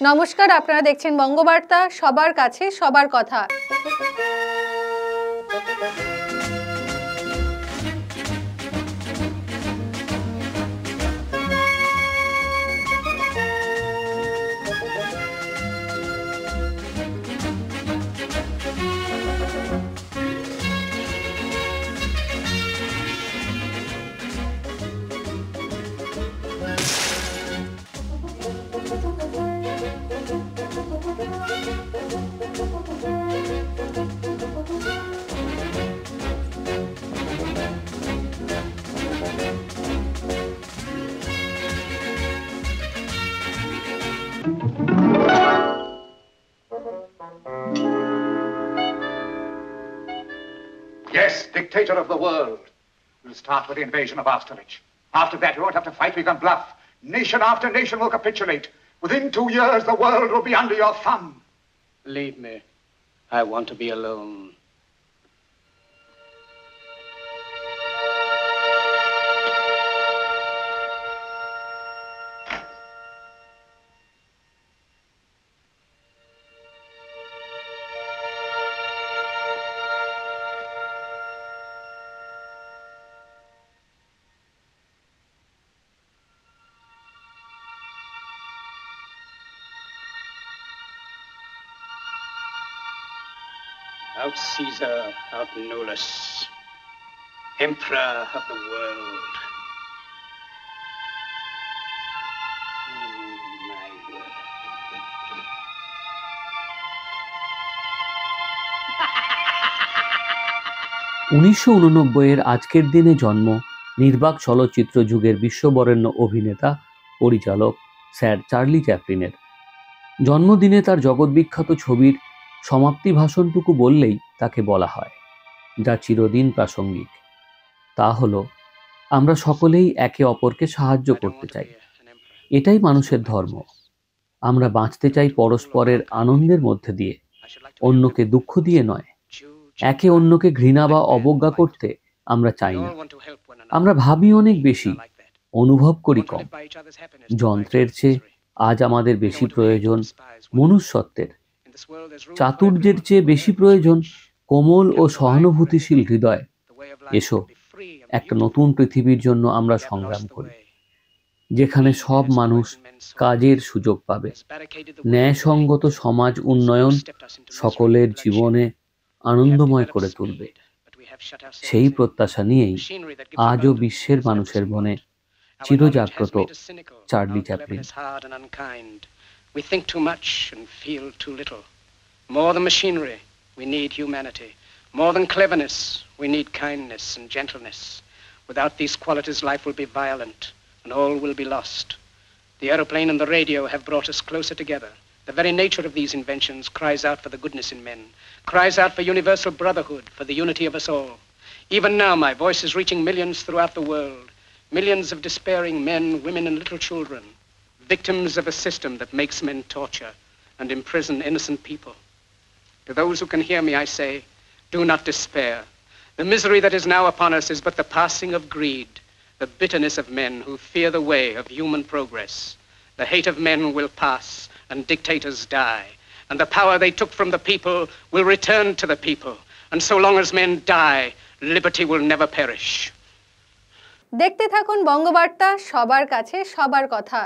নমস্কার, আপনারা দেখছেন বঙ্গবার্তা, সবার কাছে সবার কথা। Yes, dictator of the world. We'll start with the invasion of Austerlitz. After that, we won't have to fight, we can bluff. Nation after nation will capitulate. Within 2 years, the world will be under your thumb. Leave me. I want to be alone. 'Out Caesar, out Nolus, Emperor of the world. My word. 1989 আজকের দিনে জন্ম নির্বাক চলচ্চিত্র যুগের বিশ্ববরেণ্য অভিনেতা পরিচালক sir Charlie চ্যাপলিনের। জন্মদিনে তার জগৎবিখ্যাত ছবির সমাপ্তি ভাষণটুকু বললেই তাকে বলা হয়, যা চিরদিন প্রাসঙ্গিক। তা হলো, আমরা সকলেই একে অপরকে সাহায্য করতে চাই। এটাই মানুষের ধর্ম। আমরা বাঁচতে চাই পরস্পরের আনন্দের মধ্যে দিয়ে, অন্যকে দুঃখ দিয়ে নয়। একে অন্যকে ঘৃণা বা অবজ্ঞা করতে আমরা চাই না। আমরা ভাবি অনেক বেশি, অনুভব করি কম। যন্ত্রের চেয়ে আজ আমাদের বেশি প্রয়োজন মনুষ্যত্বের। চাতুর্যের চেয়ে বেশি প্রয়োজন কোমল ও সহানুভূতিশীল হৃদয়। এসো, একটা নতুন পৃথিবীর জন্য আমরা সংগ্রাম করি, যেখানে সব মানুষ কাজের সুযোগ পাবে, ন্যায়সঙ্গত সমাজ উন্নয়ন সকলের জীবনে আনন্দময় করে তুলবে। সেই প্রত্যাশা নিয়েই আজও বিশ্বের মানুষের মনে চিরজাগ্রত Charlie Chaplin. We think too much and feel too little. More than machinery, we need humanity. More than cleverness, we need kindness and gentleness. Without these qualities, life will be violent and all will be lost. The aeroplane and the radio have brought us closer together. The very nature of these inventions cries out for the goodness in men, cries out for universal brotherhood, for the unity of us all. Even now, my voice is reaching millions throughout the world, millions of despairing men, women, and little children, victims of a system that makes men torture and imprison innocent people. To those who can hear me, I say, do not despair. The misery that is now upon us is but the passing of greed, the bitterness of men who fear the way of human progress. The hate of men will pass and dictators die, and the power they took from the people will return to the people. And so long as men die, liberty will never perish. দেখতে থাকুন বঙ্গবার্তা, সবার কাছে সবার কথা।